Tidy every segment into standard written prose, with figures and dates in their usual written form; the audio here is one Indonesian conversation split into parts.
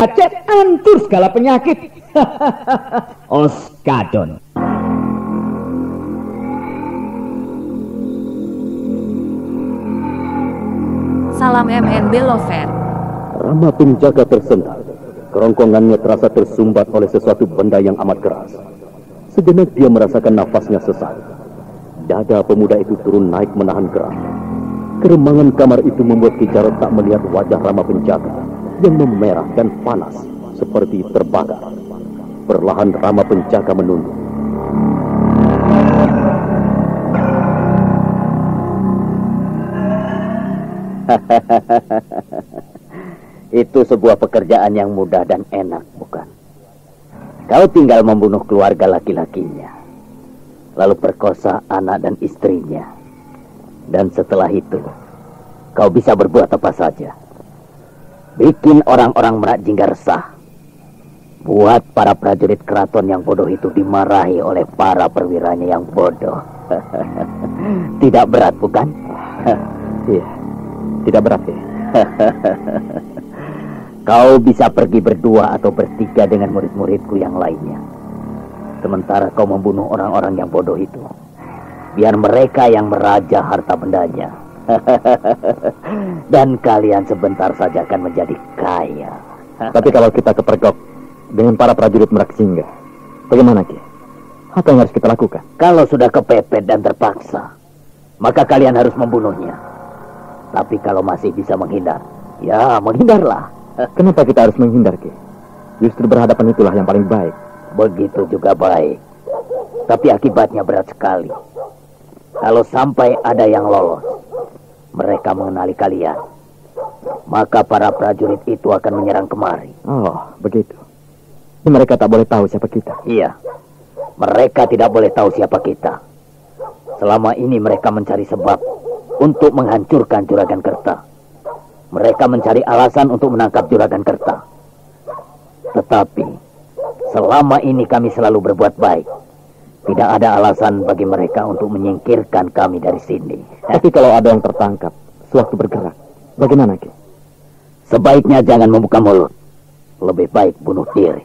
Acet antur segala penyakit. Oskadon. Salam MNB Lover. Rama penjaga tersentak. Kerongkongannya terasa tersumbat oleh sesuatu benda yang amat keras. Sejenak dia merasakan nafasnya sesak. Dada pemuda itu turun naik menahan gerak. Keremangan kamar itu membuat Ki Jarot tak melihat wajah Rama penjaga yang memerah dan panas seperti terbakar. Perlahan Rama penjaga menunduk. Itu sebuah pekerjaan yang mudah dan enak, bukan? Kau tinggal membunuh keluarga laki-lakinya, lalu perkosa anak dan istrinya. Dan setelah itu, kau bisa berbuat apa saja. Bikin orang-orang Merak Jingga resah. Buat para prajurit keraton yang bodoh itu dimarahi oleh para perwiranya yang bodoh. Tidak berat, bukan? Iya, tidak berat ya. Kau bisa pergi berdua atau bertiga dengan murid-muridku yang lainnya. Sementara kau membunuh orang-orang yang bodoh itu, biar mereka yang meraja harta bendanya. Dan kalian sebentar saja akan menjadi kaya. Tapi kalau kita kepergok dengan para prajurit Merak Jingga, bagaimana, Ki? Apa yang harus kita lakukan? Kalau sudah kepepet dan terpaksa, maka kalian harus membunuhnya. Tapi kalau masih bisa menghindar, ya menghindarlah. Kenapa kita harus menghindar, Ki? Justru berhadapan itulah yang paling baik. Begitu juga baik. Tapi akibatnya berat sekali. Kalau sampai ada yang lolos, mereka mengenali kalian, maka para prajurit itu akan menyerang kemari. Oh, begitu. Mereka tak boleh tahu siapa kita. Iya, mereka tidak boleh tahu siapa kita. Selama ini mereka mencari sebab untuk menghancurkan Juragan Kerta. Mereka mencari alasan untuk menangkap Juragan Kerta. Tetapi selama ini kami selalu berbuat baik. Tidak ada alasan bagi mereka untuk menyingkirkan kami dari sini. Tapi kalau ada yang tertangkap sewaktu bergerak, bagaimana, Ki? Sebaiknya jangan membuka mulut. Lebih baik bunuh diri.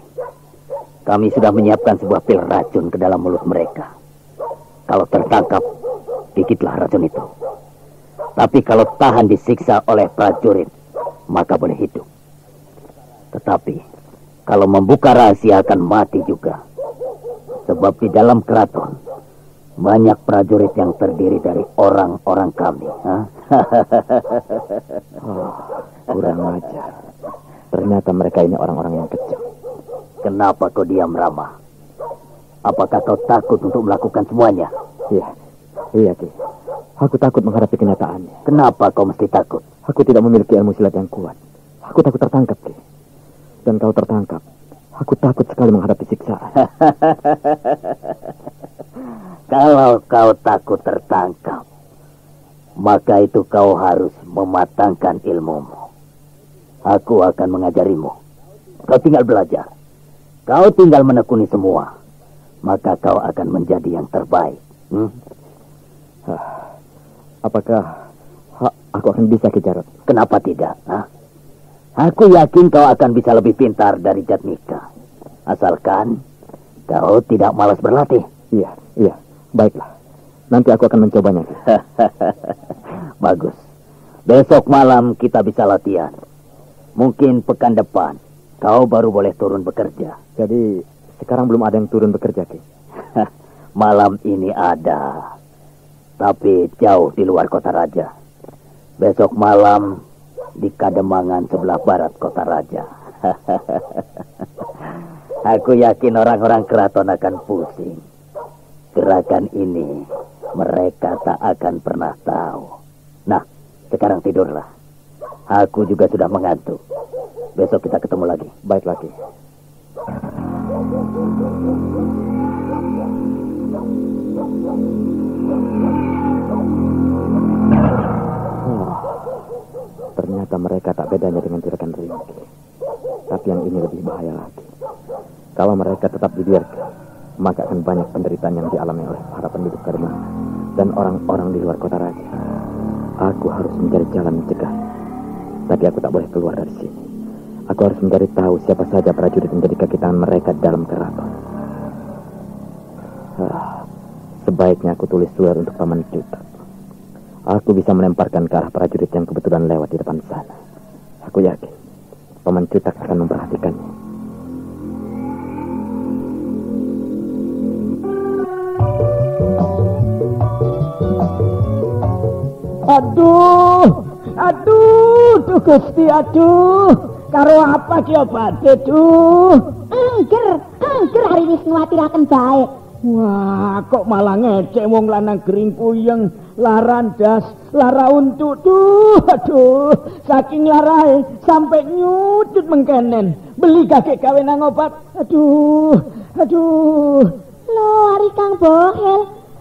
Kami sudah menyiapkan sebuah pil racun ke dalam mulut mereka. Kalau tertangkap, gigitlah racun itu. Tapi kalau tahan disiksa oleh prajurit, maka boleh hidup. Tetapi kalau membuka rahasia akan mati juga. Sebab di dalam keraton banyak prajurit yang terdiri dari orang-orang kami. Kurang ajar. Ternyata mereka ini orang-orang yang kejam. Kenapa kau diam, Rama? Apakah kau takut untuk melakukan semuanya? Iya, Ki. Aku takut menghadapi kenyataannya. Kenapa kau mesti takut? Aku tidak memiliki ilmu silat yang kuat. Aku takut tertangkap, Ki. Dan kalau tertangkap, aku takut sekali menghadapi siksaan. Kalau kau takut tertangkap, maka itu kau harus mematangkan ilmumu. Aku akan mengajarimu. Kau tinggal belajar. Kau tinggal menekuni semua. Maka kau akan menjadi yang terbaik. Apakah aku akan bisa, Ki Jarot? Kenapa tidak? Aku yakin kau akan bisa lebih pintar dari Jatmika. Asalkan kau tidak malas berlatih. Iya. Baiklah. Nanti aku akan mencobanya. Bagus. Besok malam kita bisa latihan. Mungkin pekan depan kau baru boleh turun bekerja. Jadi sekarang belum ada yang turun bekerja, Ki? Malam ini ada. Tapi jauh di luar kota raja. Besok malam di Kademangan sebelah barat kota raja. Aku yakin orang-orang keraton akan pusing. Gerakan ini mereka tak akan pernah tahu. Nah, sekarang tidurlah. Aku juga sudah mengantuk. Besok kita ketemu lagi. Baik lagi. Ternyata mereka tak bedanya dengan Juragan Ringki. Tapi yang ini lebih bahaya lagi. Kalau mereka tetap dibiarkan, maka akan banyak penderitaan yang dialami oleh para penduduk Kademangan dan orang-orang di luar kota raja. Aku harus mencari jalan mencegah. Tapi aku tak boleh keluar dari sini. Aku harus mencari tahu siapa saja prajurit menjadi kaki tangan mereka dalam keraton. Sebaiknya aku tulis surat untuk Paman Cutak. Aku bisa melemparkan ke arah prajurit yang kebetulan lewat di depan sana. Aku yakin Paman Cutak akan memperhatikannya. Aduh, Gusti, aduh. Karo apa ki obate, duh? Angger hari wis nguwatiraken bae. Wah, kok malah ngecek wong lanang gering puyeng, larandas, lara untuk, aduh, saking larae sampai nyudut mengkenen. Beli kakek gawe nang obat. Aduh. Lho, hari Kang Bohel,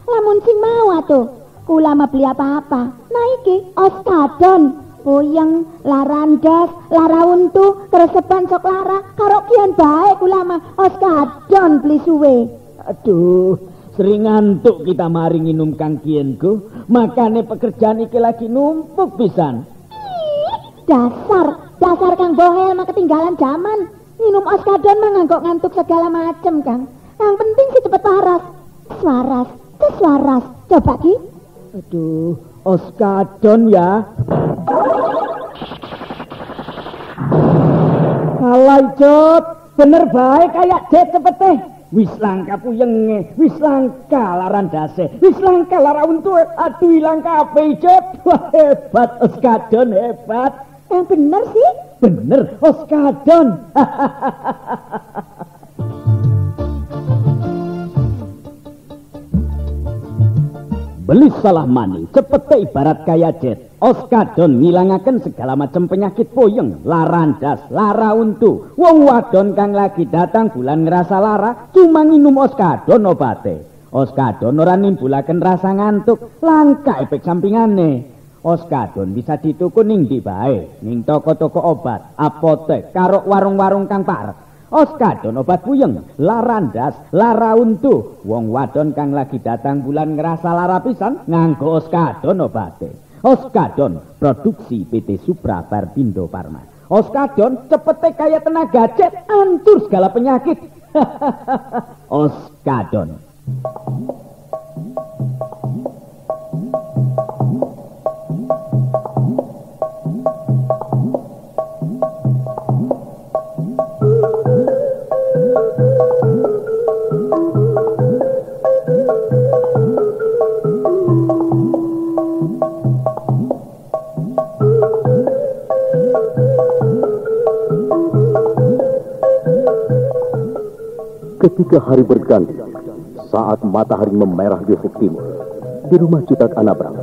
lamun sing mau atuh. Kula mah beli apa-apa. Nah iki Oskadon, puyeng, larandas, lara untu, keresepan sok lara, karo kian bae kula mah Oskadon beli suwe. Aduh, sering ngantuk kita mari nginum Kang Kienku, makane pekerjaan iki lagi numpuk pisan. Dasar Kang Bohel mah ketinggalan zaman. Minum Oskadon mah nganggok ngantuk segala macem, Kang. Yang penting sih cepet waras. Coba ki. Aduh, Oskadon ya. Alay Jod, bener baik kayak Jet cepeteh. Wis langka puyenge, wis langka laran dase, wis langka lara untu. Aduh, langka apa Jod? Wah, hebat Oskadon, hebat. Yang bener sih? Bener, Oskadon. Beli salah mani, cepete ibarat kaya Jet. Oskadon ngilangaken segala macam penyakit puyeng, larandas, lara untu. Wong wadon kang lagi datang bulan ngerasa lara, cuma nginum Oskadon obate. Oskadon ora nimbulaken rasa ngantuk, langka efek sampingane. Oskadon bisa dituku ning ndi bae, ning toko-toko obat, apotek, karo warung-warung kang parek. Oskadon obat puyeng, larandas, lara untu. Wong wadon kang lagi datang bulan ngerasa lara pisan, nganggo Oskadon obate. Oskadon produksi PT Supra Barbindo Pharma. Oskadon cepete kaya tenaga jet, antur segala penyakit. Oskadon. Ketika hari berganti, saat matahari memerah di ufuk timur, di rumah Cutak Anabrang,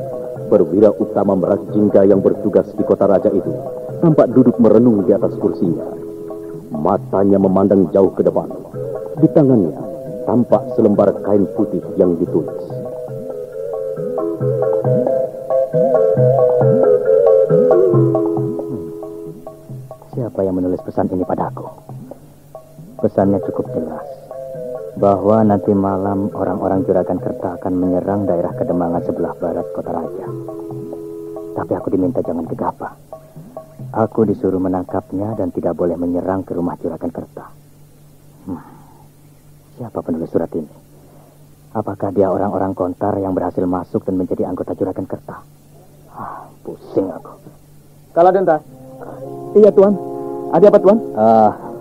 perwira utama Merak Jingga yang bertugas di kota raja itu tampak duduk merenung di atas kursinya. Matanya memandang jauh ke depan. Di tangannya tampak selembar kain putih yang ditulis. Siapa yang menulis pesan ini padaku? Pesannya cukup jelas, bahwa nanti malam orang-orang Juragan Kerta akan menyerang daerah Kedemangan sebelah barat kota raja. Tapi aku diminta jangan gegabah. Aku disuruh menangkapnya dan tidak boleh menyerang ke rumah Juragan Kerta. Siapa penulis surat ini? Apakah dia orang-orang Kontar yang berhasil masuk dan menjadi anggota Juragan Kerta? Pusing aku. Kaladenta. Iya, Tuan. Ada apa, Tuan?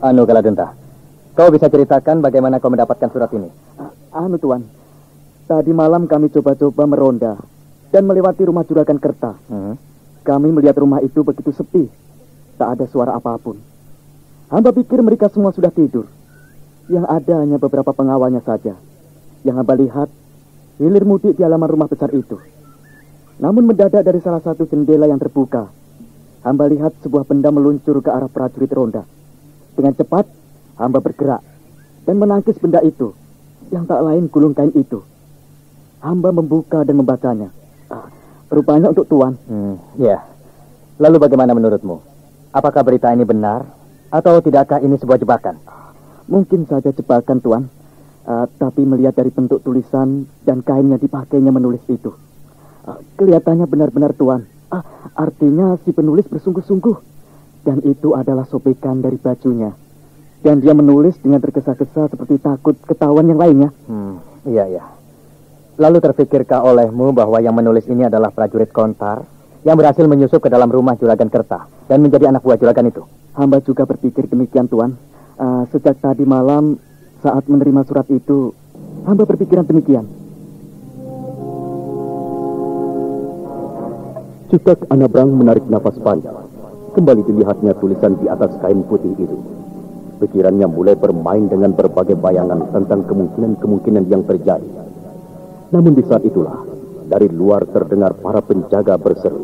Kaladenta. Kau bisa ceritakan bagaimana kau mendapatkan surat ini? Tuan. Tadi malam kami coba-coba meronda dan melewati rumah Juragan Kerta. Kami melihat rumah itu begitu sepi. Tak ada suara apapun. Hamba pikir mereka semua sudah tidur. Yang ada hanya beberapa pengawalnya saja. Yang hamba lihat, hilir mudik di halaman rumah besar itu. Namun mendadak dari salah satu jendela yang terbuka, hamba lihat sebuah benda meluncur ke arah prajurit ronda. Dengan cepat, hamba bergerak dan menangkis benda itu, yang tak lain gulung kain itu. Hamba membuka dan membacanya. Rupanya untuk Tuan. Ya. Lalu bagaimana menurutmu? Apakah berita ini benar atau tidakkah ini sebuah jebakan? Mungkin saja jebakan, Tuan. Tapi melihat dari bentuk tulisan dan kain yang dipakainya menulis itu, kelihatannya benar-benar Tuan. Artinya si penulis bersungguh-sungguh. Dan itu adalah sobekan dari bajunya. Dan dia menulis dengan tergesa-gesa seperti takut ketahuan yang lainnya. Iya. Lalu terpikirkah olehmu bahwa yang menulis ini adalah prajurit Kontar yang berhasil menyusup ke dalam rumah Juragan Kerta dan menjadi anak buah Juragan itu? Hamba juga berpikir demikian, Tuan. Sejak tadi malam saat menerima surat itu, hamba berpikiran demikian. Cutak Anabrang menarik nafas panjang. Kembali dilihatnya tulisan di atas kain putih itu. Pikirannya mulai bermain dengan berbagai bayangan tentang kemungkinan-kemungkinan yang terjadi. Namun di saat itulah, dari luar terdengar para penjaga berseru.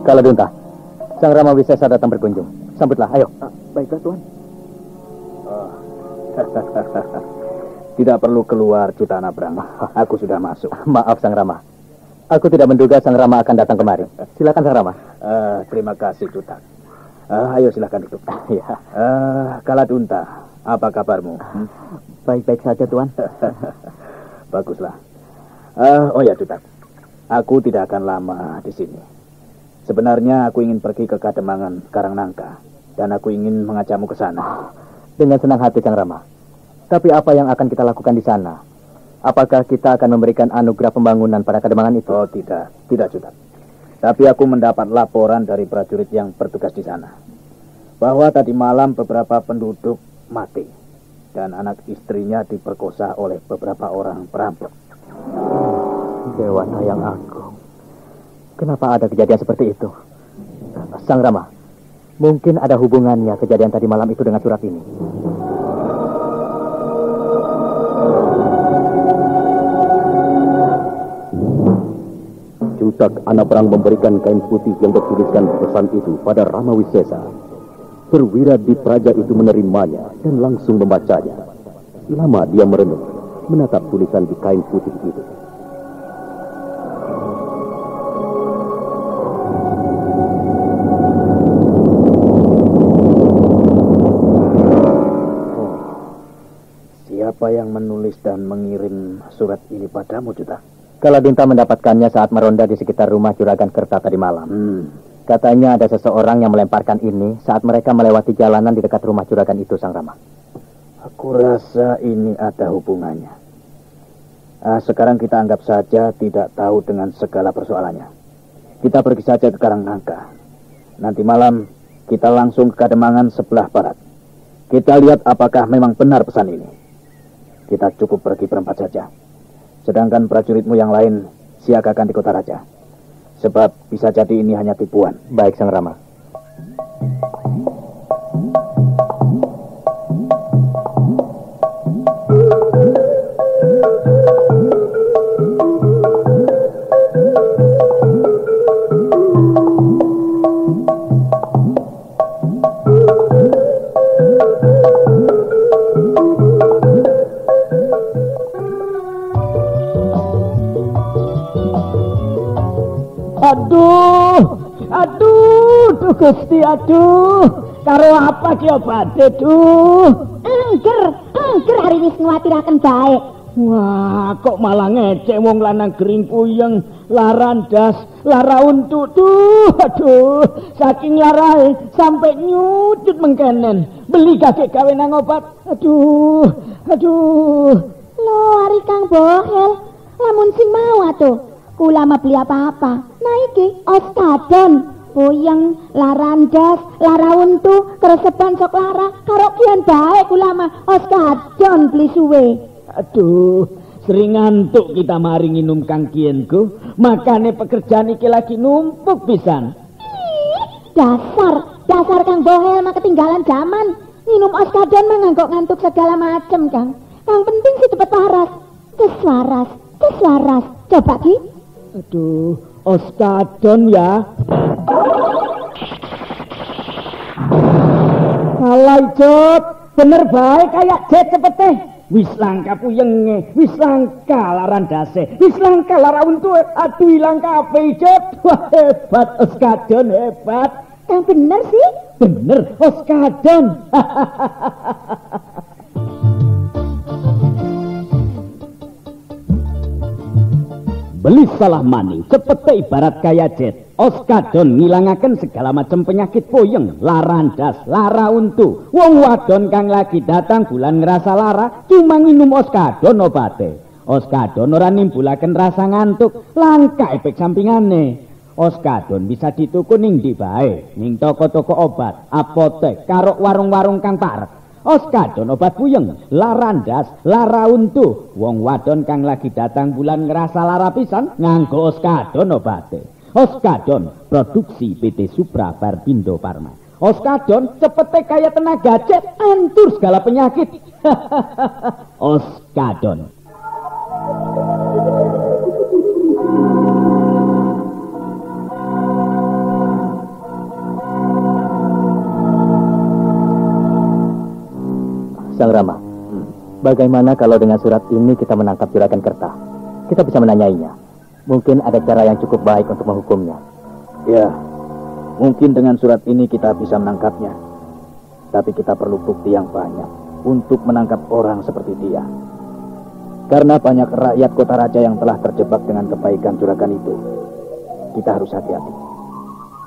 Kaladunta, Sang Rama Wisesa datang berkunjung. Sambutlah, ayo. Baiklah, Tuan. Tidak perlu keluar, Cuta Anabrang. Aku sudah masuk. Maaf, Sang Rama. Aku tidak menduga Sang Rama akan datang kemari. Silakan, Sang Rama. Terima kasih, Cuta. Ayo, silakan duduk. Ya. Kaladunta, apa kabarmu? Baik-baik saja, Tuan. Baguslah. Oh ya, Cuta. Aku tidak akan lama di sini. Sebenarnya aku ingin pergi ke Kademangan Karangnangka. Dan aku ingin mengajakmu ke sana. Dengan senang hati, Sang Rama. Tapi apa yang akan kita lakukan di sana? Apakah kita akan memberikan anugerah pembangunan pada Kademangan itu? Oh, tidak. Tidak, Cuta. Tapi aku mendapat laporan dari prajurit yang bertugas di sana. Bahwa tadi malam beberapa penduduk mati. Dan anak istrinya diperkosa oleh beberapa orang perampok. Dewa Tayang Agung. Kenapa ada kejadian seperti itu? Sang Rama, mungkin ada hubungannya kejadian tadi malam itu dengan surat ini. Cutak Anabrang memberikan kain putih yang bertuliskan pesan itu pada Rama Wisesa. Perwira di praja itu menerimanya dan langsung membacanya. Lama dia merenung, menatap tulisan di kain putih itu. Siapa yang menulis dan mengirim surat ini padamu, Cuta? Kaladinta mendapatkannya saat meronda di sekitar rumah Juragan Kerta tadi malam. Katanya ada seseorang yang melemparkan ini saat mereka melewati jalanan di dekat rumah Juragan itu, Sang Rama. Aku rasa ini ada hubungannya. Sekarang kita anggap saja tidak tahu dengan segala persoalannya. Kita pergi saja ke Karangnangka. Nanti malam kita langsung ke Kademangan sebelah barat. Kita lihat apakah memang benar pesan ini. Kita cukup pergi berempat saja. Sedangkan prajuritmu yang lain siagakan di Kota Raja. Sebab bisa jadi ini hanya tipuan. Baik, Sang Rama. Aduh, Gusti, aduh. Karo apa ki obate, Angger hari wis nguwatiraken bae. Wah, kok malah ngecek wong lanang gering puyeng, larandas, lara untu. Aduh, saking larae sampai nyucut mengkenen. Beli kakek gawe nang obat. Aduh. Lho, hari Kang Bohel, lamun sing mau atuh. Kula mah beli apa-apa. Nah iki Oskadon, puyeng, larandas, lara untu, keresepan sok lara, karo kian bae kula mah Oskadon beli suwe. Aduh, sering ngantuk kita mari nginum Kang Kienku. Makane pekerjaan iki lagi numpuk pisan. Dasar Kang Bohel mah ketinggalan zaman. Minum Oskadon mah ngantuk segala macem, Kang. Yang penting sih cepet waras. Keswaras. Coba Ki. Aduh, Oskadon ya. Kalai Jod, bener baik kayak jet cepet teh. Wis langka puyenge, wis langka larandase, wis langka lara untu. Aduh ilang kabeh Jod. Wah hebat Oskadon, hebat. Yang bener sih? Bener Oskadon. Belis salah maning, cepete ibarat kaya jet. Oskadon ngilangaken segala macam penyakit puyeng, larandas, lara untu. Wong wadon kang lagi datang bulan ngerasa lara, cuma nginum oskadon obate. Oskadon ora nimbulaken rasa ngantuk, langka efek sampingane. Oskadon bisa dituku ning ndi bae, ning toko-toko obat, apotek, karo warung-warung kang parek. Oskadon obat puyeng, larandas, lara untu. Wong wadon kang lagi datang bulan ngerasa lara pisan, nganggo oskadon obate. Oskadon produksi PT Supra Barbindo Pharma. Oskadon cepete kaya tenaga jet, antur segala penyakit. Oskadon. Sang Rama, bagaimana kalau dengan surat ini kita menangkap Juragan Kerta? Kita bisa menanyainya. Mungkin ada cara yang cukup baik untuk menghukumnya. Ya, mungkin dengan surat ini kita bisa menangkapnya. Tapi kita perlu bukti yang banyak untuk menangkap orang seperti dia. Karena banyak rakyat Kota Raja yang telah terjebak dengan kebaikan Juragan itu. Kita harus hati-hati.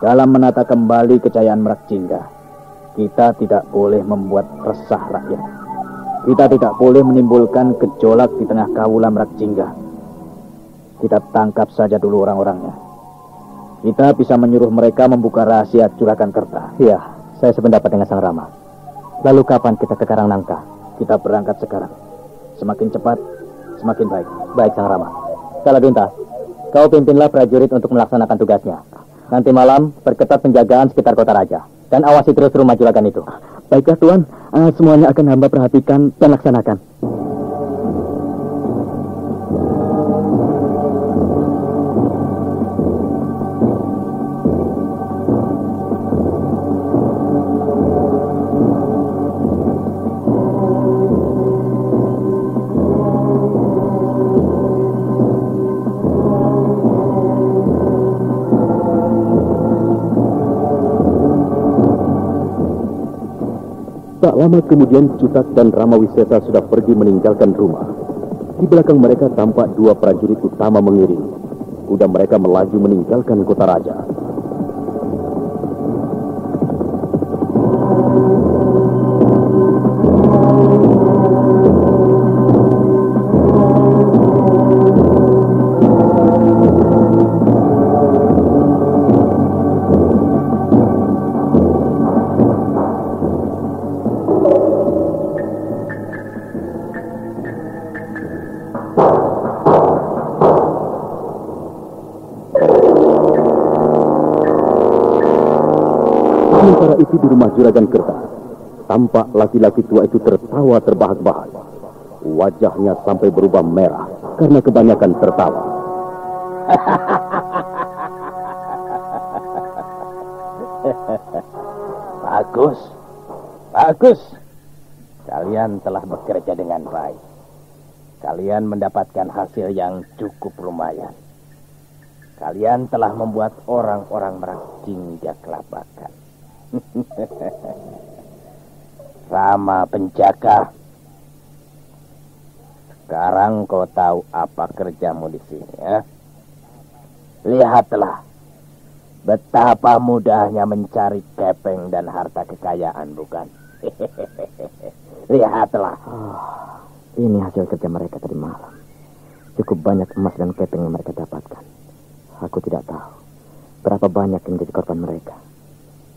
Dalam menata kembali kejayaan Merak Jingga, kita tidak boleh membuat resah rakyat. Kita tidak boleh menimbulkan gejolak di tengah kawula Merak Jingga. Kita tangkap saja dulu orang-orangnya. Kita bisa menyuruh mereka membuka rahasia Juragan Kerta. Iya, saya sependapat dengan Sang Rama. Lalu kapan kita ke Karangnangka? Kita berangkat sekarang. Semakin cepat, semakin baik. Baik, Sang Rama. Kalabinta, kau pimpinlah prajurit untuk melaksanakan tugasnya. Nanti malam perketat penjagaan sekitar Kota Raja. Dan awasi terus rumah juragan itu. Baiklah Tuan, semuanya akan hamba perhatikan dan laksanakan. Tak lama kemudian Cutak dan Ramawisesa sudah pergi meninggalkan rumah. Di belakang mereka tampak dua prajurit utama mengiringi. Kuda mereka melaju meninggalkan Kota Raja. Sementara itu di rumah Juragan Kerta, tampak laki-laki tua itu tertawa terbahak-bahak. Wajahnya sampai berubah merah karena kebanyakan tertawa. Bagus, bagus. Kalian telah bekerja dengan baik. Kalian mendapatkan hasil yang cukup lumayan. Kalian telah membuat orang-orang Merak Jingga kelabakan. Rama penjaga, sekarang kau tahu apa kerjamu di sini, ya? Lihatlah betapa mudahnya mencari kepeng dan harta kekayaan, bukan? Lihatlah. Ini hasil kerja mereka tadi malam. Cukup banyak emas dan kepeng yang mereka dapatkan. Aku tidak tahu berapa banyak yang menjadi korban mereka.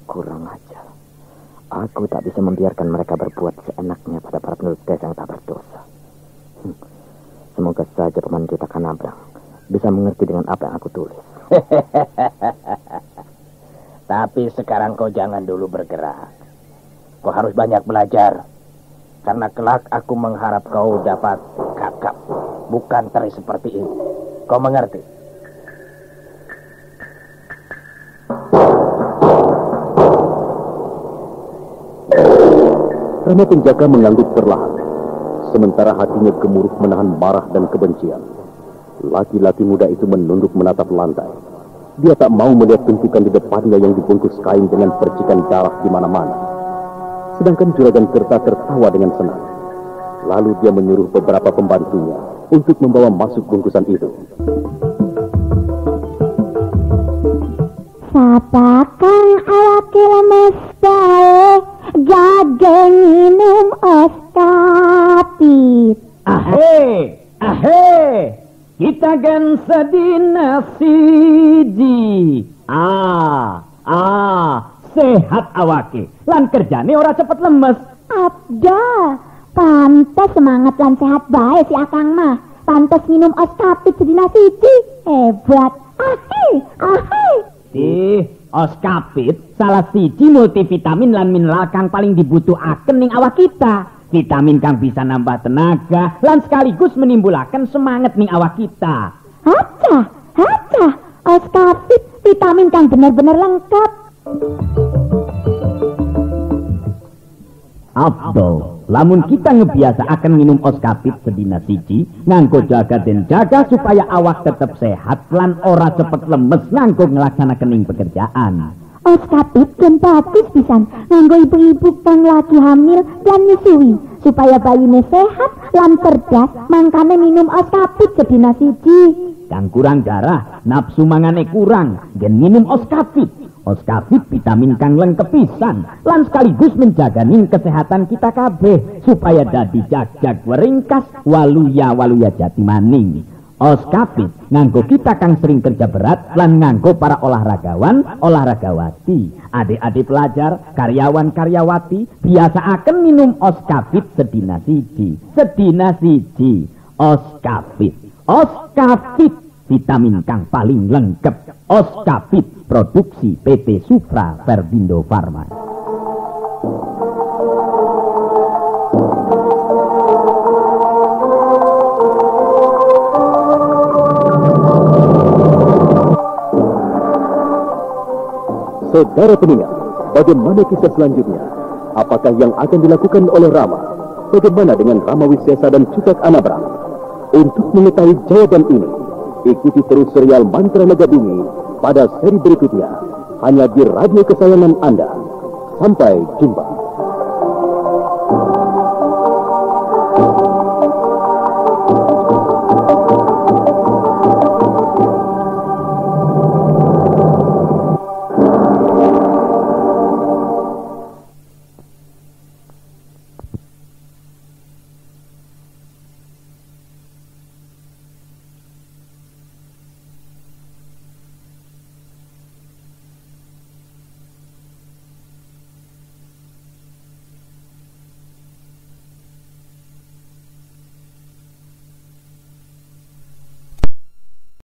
Kurang ajar. Aku tak bisa membiarkan mereka berbuat seenaknya pada para penduduk desa yang tak berdosa. Semoga saja Paman kita Kanabrang bisa mengerti dengan apa yang aku tulis. Tapi sekarang kau jangan dulu bergerak. Kau harus banyak belajar. Karena kelak aku mengharap kau dapat kakap, bukan teri seperti ini. Kau mengerti? Rama penjaga mengangguk perlahan, sementara hatinya gemuruh menahan marah dan kebencian. Laki-laki muda itu menunduk menatap lantai. Dia tak mau melihat tumpukan di depannya yang dibungkus kain dengan percikan darah di mana-mana. Sedangkan Juragan Kerta tertawa dengan senang. Lalu dia menyuruh beberapa pembantunya untuk membawa masuk bungkusan itu. Sapa kang awake lemes bae gageng minum es kapit. Ahe, kita kan sedina siji. Sehat awake, lan kerjane ora cepet lemes. Abda, pantes semangat lan sehat bae si Akang mah. Pantes minum es kapit sedina siji. Hebat. Os kapit salah siji multivitamin lan mineral kang paling dibutuhaken ning awak kita. Vitamin kang bisa nambah tenaga lan sekaligus menimbulaken semangat ning awak kita. Haca, os kapit vitamin kang bener-bener lengkap. Abdul, lamun kita ngebiasa akan minum os kapit sedina siji, nganggo jaga dan jaga supaya awak tetap sehat lan ora cepet lemes nganggo ngelaksanakan ing pekerjaan. Os kapit dan bagus pisan nganggo ibu-ibu kang lagi hamil dan nyusui supaya bayine sehat lan cerdas, mangkane minum os kapit sedina siji. Kang kurang darah, nafsu mangane kurang, gen minum os kapit. Os kapit vitamin kang lengkap pisan lan sekaligus menjaganing kesehatan kita kabeh supaya dadi jag-jag weringkas waluya jati maning. Os kapit nganggo kita kang sering kerja berat lan nganggo para olahragawan olahragawati, adik-adik pelajar, karyawan karyawati biasa akan minum os kapit sedina siji. Os kapit vitamin kang paling lengkap. Os kapit produksi PT Supra Verbindo Farma. Saudara pendengar, bagaimana kisah selanjutnya? Apakah yang akan dilakukan oleh Rama? Bagaimana dengan Rama Wisesa dan Cutak Anabram? Untuk mengetahui jawaban ini, ikuti terus serial Mantra Naga Bumi pada seri berikutnya hanya di radio kesayangan Anda. Sampai jumpa.